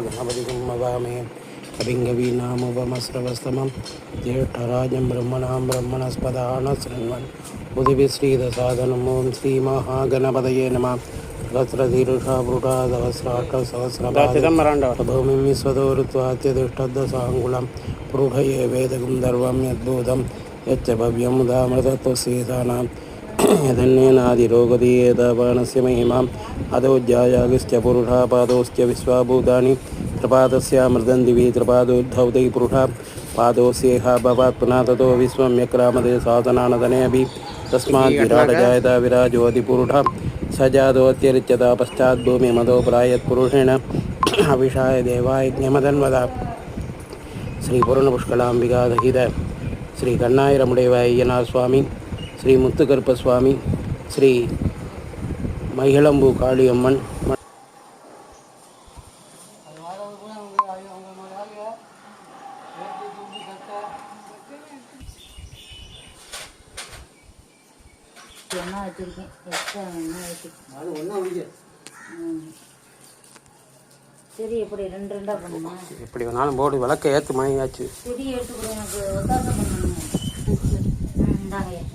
गणपतिं ववामहे कविं कवीनामुपमस्रवस्तमं ज्येष्ठराजं ब्रह्मणस्पदान शृण्वन् बुद्धिभिश्रीदसादनम् ॐ श्रीमहागणपतये नमः सहस्रशीर्षा वृषा सहस्रपादभूमिं विश्वतो ऋत्वात्यतिष्ठद्दशाङ्गुलं पुरुषये वेदगं दर्वं यद्भूतं यच्च भव्यमुदामृतत्वसीतानां यदन्येनादिरोगदीयेतावानस्य महिमाम् अदोज्जायागिश्च पुरुषा पादोश्च विश्वाभूतानि त्रिपादस्यामृतं दिवि त्रिपादोद्धौतै पुरुषा पादोस्येह भवात् पुनः ततो विश्वं यक्रामदे साधनानदनेऽपि तस्मात् विराटजायता विराजोऽधिपुरुषः स जातोऽत्यरिच्यता पश्चात् भूमिमतो प्रायत्पुरुषेण अभिषाय देवाय ज्ञमदन्वदा श्री पूर्णपुष्कलाम्बिका सहित श्री कण्णायरमुडेवाय्यनार स्वामी श्री मुत्तुकरुपस्वामी श्री महिळंबू काळियम्मन சரி எப்படி ரெண்டு ரெண்டா பண்ணுமா எப்படி வேணாலும் போடு விளக்க ஏற்று மணியாச்சு சரி எடுத்து எனக்கு ஒத்தாசம் பண்ணணும் இந்தாங்க